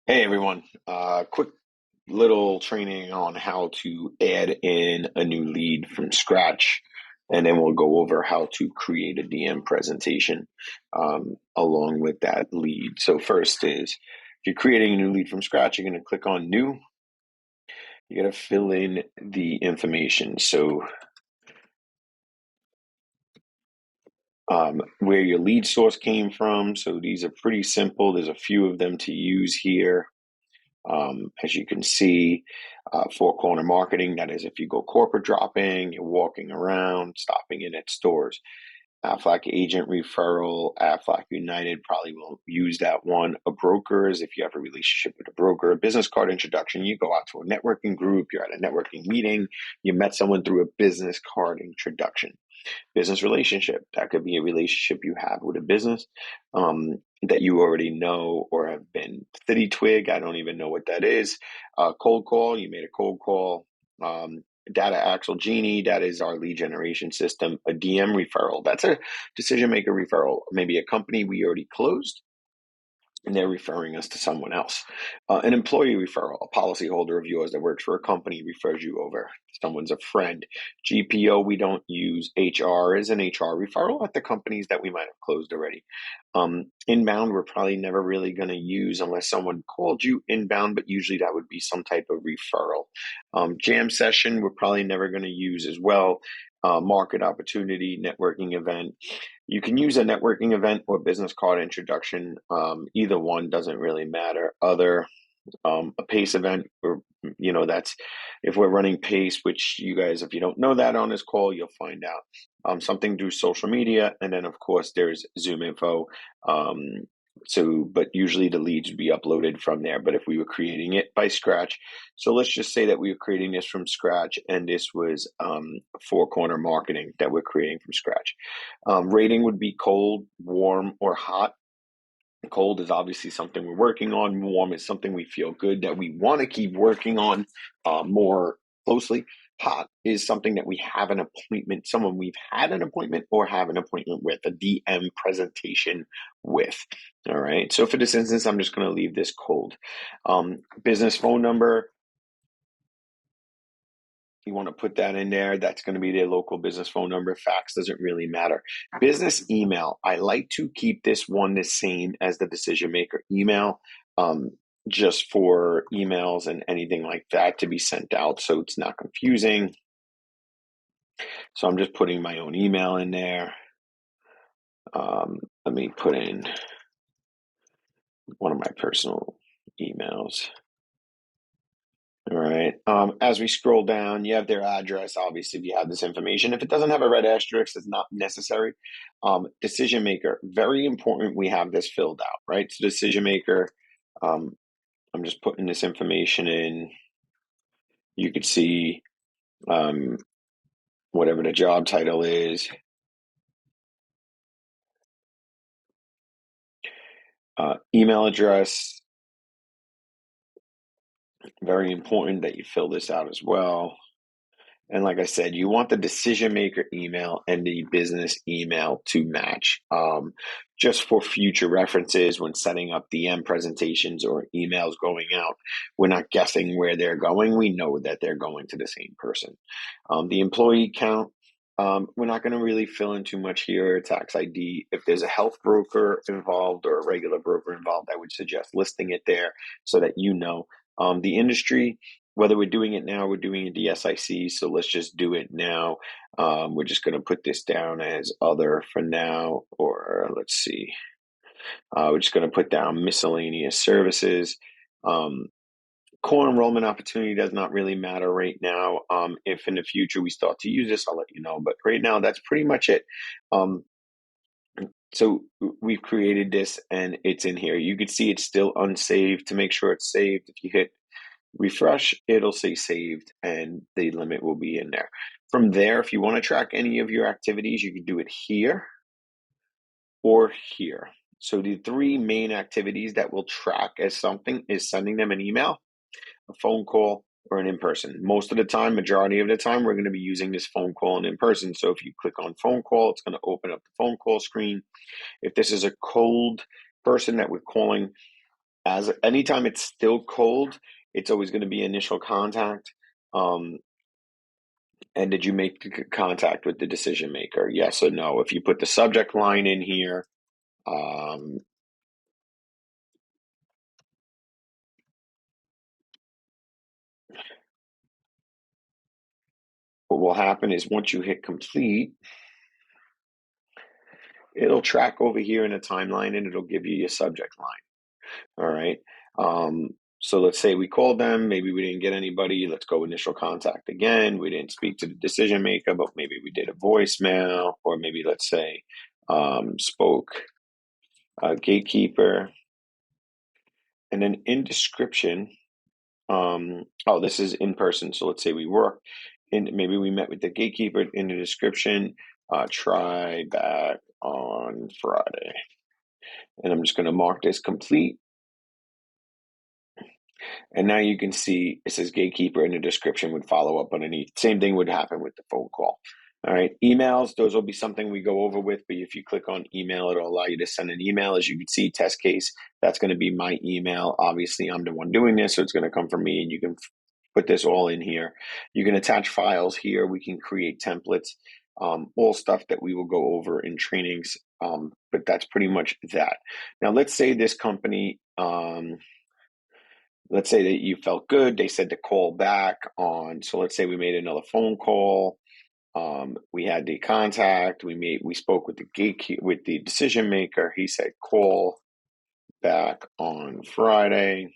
Hey everyone, quick little training on how to add in a new lead from scratch, and then we'll go over how to create a DM presentation along with that lead. So first is, if you're creating a new lead from scratch, you're going to click on new. You got to fill in the information. So where your lead source came from. So these are pretty simple. There's a few of them to use here. As you can see, four corner marketing, that is if you go corporate dropping, you're walking around, stopping in at stores. Aflac agent referral, Aflac United probably will use that one. A broker is if you have a relationship with a broker. A business card introduction, you go out to a networking group, you're at a networking meeting, you met someone through a business card introduction. Business relationship, that could be a relationship you have with a business that you already know or have been. City twig, I don't even know what that is. Cold call, you made a cold call. Data Axle Genie, that is our lead generation system. A DM referral, that's a decision maker referral. Maybe a company we already closed and they're referring us to someone else. An employee referral, a policyholder of yours that works for a company refers you over. Someone's a friend. GPO, we don't use. HR is an HR referral at the companies that we might have closed already. Inbound, we're probably never really going to use unless someone called you inbound, but usually that would be some type of referral. Jam session, we're probably never going to use as well. Market opportunity, networking event. You can use a networking event or business card introduction. Either one doesn't really matter. Other, a PACE event, or that's if we're running PACE, which you guys, if you don't know that on this call, you'll find out. Something through social media, and then of course there's Zoom info. But usually the leads would be uploaded from there. But if we were creating it by scratch, so let's just say that we were creating this from scratch, and this was four corner marketing that we're creating from scratch. Rating would be cold, warm, or hot. Cold is obviously something we're working on. Warm is something we feel good that we want to keep working on more closely. Hot is something that we have an appointment, someone we've had an appointment or have an appointment with, a DM presentation with. All right. So for this instance, I'm just going to leave this cold. Business phone number, you want to put that in there. That's going to be their local business phone number. Fax doesn't really matter. Business email, I like to keep this one the same as the decision maker email, just for emails and anything like that to be sent out so it's not confusing. So I'm just putting my own email in there. Let me put in one of my personal emails. All right. As we scroll down, you have their address, obviously, if you have this information. If it doesn't have a red asterisk, it's not necessary. Decision maker, very important we have this filled out, right? So decision maker, I'm just putting this information in. You could see whatever the job title is. Email address, very important that you fill this out as well. And like I said, you want the decision maker email and the business email to match, just for future references when setting up DM presentations or emails going out. We're not guessing where they're going. We know that they're going to the same person. The employee count, we're not going to really fill in too much here. Tax ID. If there's a health broker involved or a regular broker involved, I would suggest listing it there so that you know. The industry, whether we're doing it now, we're doing it SIC, so let's just do it now. We're just going to put this down as other for now, or let's see. We're just going to put down miscellaneous services. Core enrollment opportunity does not really matter right now. If in the future we start to use this, I'll let you know. But right now, that's pretty much it. So we've created this and it's in here. You can see it's still unsaved. To make sure it's saved, if you hit refresh, it'll say saved and the limit will be in there. From there, if you want to track any of your activities, you can do it here or here. So the three main activities that will track as something is sending them an email, a phone call, or an in-person. Most of the time, majority of the time, we're going to be using this phone call and in-person. So if you click on phone call, it's going to open up the phone call screen. If this is a cold person that we're calling as anytime it's still cold, it's always going to be initial contact. Um, and did you make contact with the decision maker? Yes or no? If you put the subject line in here, um, what will happen is once you hit complete, it'll track over here in a timeline and it'll give you your subject line. All right. Um, so let's say we called them, maybe we didn't get anybody. Let's go initial contact again. We didn't speak to the decision maker, but maybe we did a voicemail, or maybe let's say spoke gatekeeper. And then in description, oh, this is in person. So let's say we work and maybe we met with the gatekeeper in the description, try back on Friday. And I'm just going to mark this complete. And now you can see it says gatekeeper in the description with follow up underneath. Same thing would happen with the phone call. All right. Emails, those will be something we go over with, but if you click on email, it'll allow you to send an email. As you can see, test case, that's going to be my email. Obviously, I'm the one doing this, so it's going to come from me, and you can put this all in here. You can attach files here. We can create templates, all stuff that we will go over in trainings, but that's pretty much that. Now, let's say this company, let's say that you felt good. They said to call back on. So let's say we made another phone call. We had the contact. We spoke with the gatekeeper, with the decision maker. He said call back on Friday.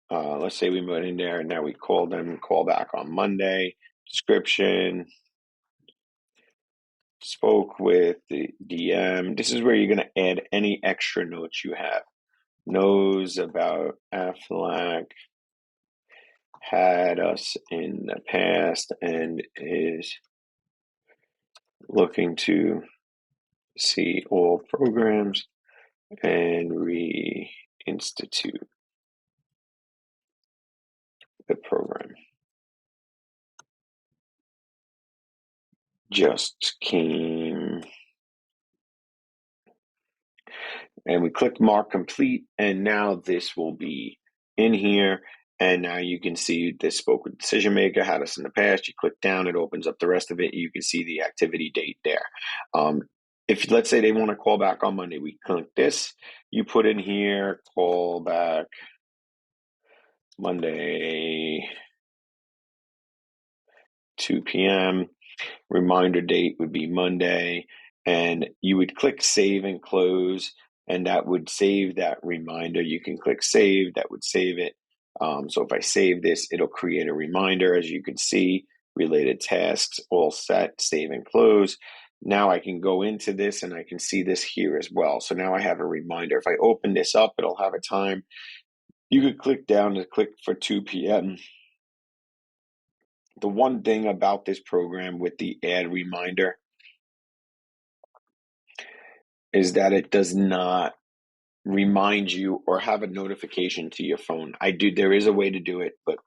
Let's say we went in there and now we called them. Call back on Monday. Description. Spoke with the DM. This is where you're going to add any extra notes you have. Knows about Aflac, had us in the past, and is looking to see all programs and reinstitute the program. Just came, and we click mark complete, and now this will be in here. And now you can see this spoke with decision maker, had us in the past. You click down, it opens up the rest of it. You can see the activity date there. If let's say they want to call back on Monday, we click this. You put in here, call back Monday, 2 p.m. Reminder date would be Monday. And you would click save and close, and that would save that reminder. You can click save, that would save it. So if I save this, it'll create a reminder. As you can see, related tasks, all set, save and close. Now I can go into this and I can see this here as well. So now I have a reminder. If I open this up, it'll have a time. You could click down to click for 2 p.m. The one thing about this program with the add reminder is that it does not remind you or have a notification to your phone. There is a way to do it, but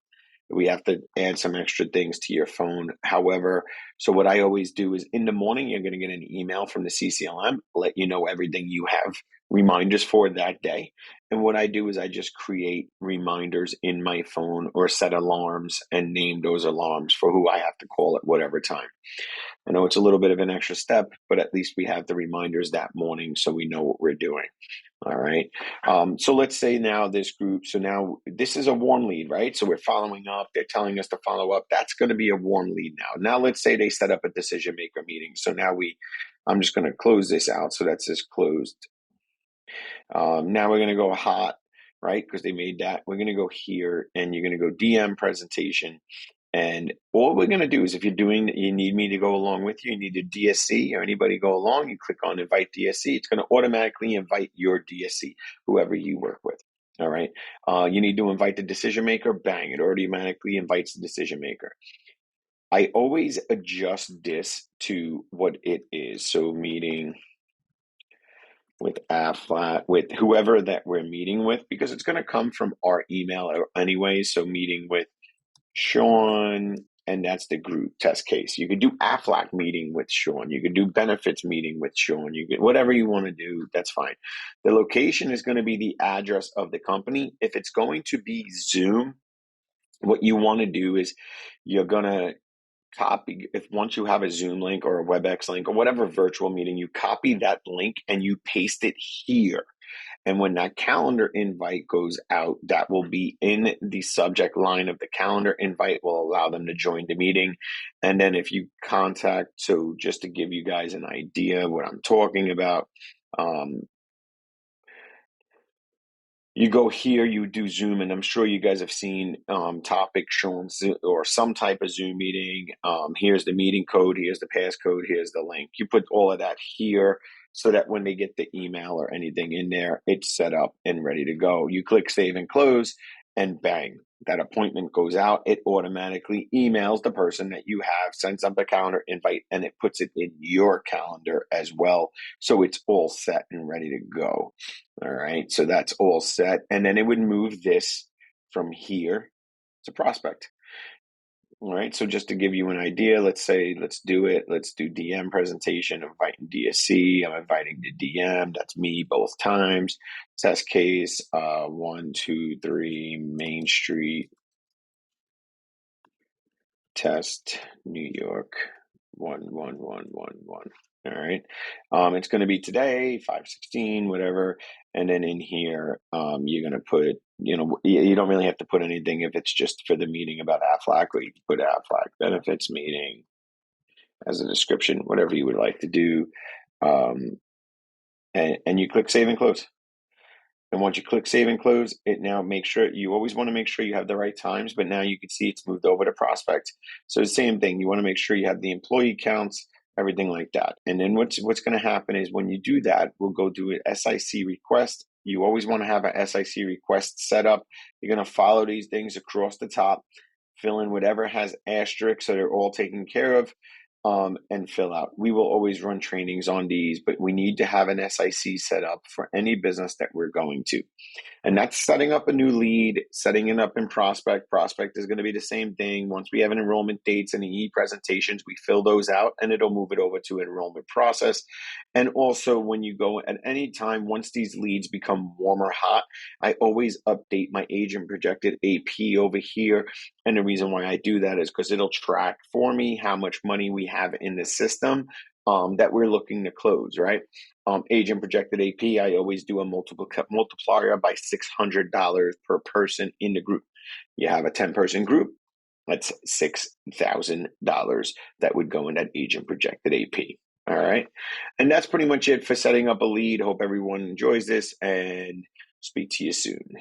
we have to add some extra things to your phone. However, so what I always do is in the morning, you're going to get an email from the CCLM, let you know everything you have reminders for that day. And what I do is I just create reminders in my phone or set alarms and name those alarms for who I have to call at whatever time. I know it's a little bit of an extra step, but at least we have the reminders that morning so we know what we're doing. All right. So let's say now this group, so now this is a warm lead, right? So we're following up. They're telling us to follow up. That's going to be a warm lead now. Now let's say they set up a decision maker meeting. So now I'm just going to close this out. So that's just closed. Now we're going to go hot, right? Because they made that. We're going to go here and you're going to go DM presentation. And all we're going to do is if you need me to go along with you, you need a DSC or anybody go along, you click on invite DSC. It's going to automatically invite your DSC, whoever you work with. All right. You need to invite the decision maker. Bang, it automatically invites the decision maker. I always adjust this to what it is. So meeting with Aflac, with whoever that we're meeting with, because it's going to come from our email anyway. So meeting with Sean and that's the group test case. You could do AFLAC meeting with Sean. You could do benefits meeting with Sean. You could, whatever you want to do, that's fine. The location is going to be the address of the company. If it's going to be Zoom, what you want to do is you're going to copy, if once you have a Zoom link or a WebEx link or whatever virtual meeting, you copy that link and you paste it here. And when that calendar invite goes out, that will be in the subject line of the calendar invite, will allow them to join the meeting. And then if you contact, so just to give you guys an idea of what I'm talking about, you go here, you do Zoom, and I'm sure you guys have seen topics shown or some type of Zoom meeting. Here's the meeting code, here's the passcode, here's the link. You put all of that here so that when they get the email or anything in there, it's set up and ready to go. You click save and close, and bang, that appointment goes out. It automatically emails the person that you have, sends up a calendar invite, and it puts it in your calendar as well. So it's all set and ready to go. All right, so that's all set. And then it would move this from here to prospect. All right, so just to give you an idea, let's say, let's do it. Let's do DM presentation. I'm inviting DSC. I'm inviting the DM. That's me both times. Test case 123 Main Street, test, New York 11111. All right. It's going to be today, 5/16, whatever. And then in here, you're going to put, you don't really have to put anything if it's just for the meeting about AFLAC, or you can put AFLAC benefits meeting as a description, whatever you would like to do. And you click save and close. And once you click save and close, it now makes sure, you always want to make sure you have the right times, but now you can see it's moved over to prospect. So the same thing, you want to make sure you have the employee counts, everything like that. And then what's going to happen is when you do that, we'll go do an SIC request. You always want to have an SIC request set up. You're going to follow these things across the top, fill in whatever has asterisks so they're all taken care of. And fill out. We will always run trainings on these, but we need to have an SIC set up for any business that we're going to. And that's setting up a new lead, setting it up in prospect. Prospect is going to be the same thing. Once we have an enrollment dates and the e-presentations, we fill those out and it'll move it over to enrollment process. And also when you go at any time, once these leads become warm or hot, I always update my agent projected AP over here. And the reason why I do that is because it'll track for me how much money we have in the system that we're looking to close, right? Agent projected AP, I always do a multiplier by $600 per person in the group. You have a 10-person group, that's $6,000 that would go in that agent projected AP. All right. And that's pretty much it for setting up a lead. Hope everyone enjoys this and speak to you soon.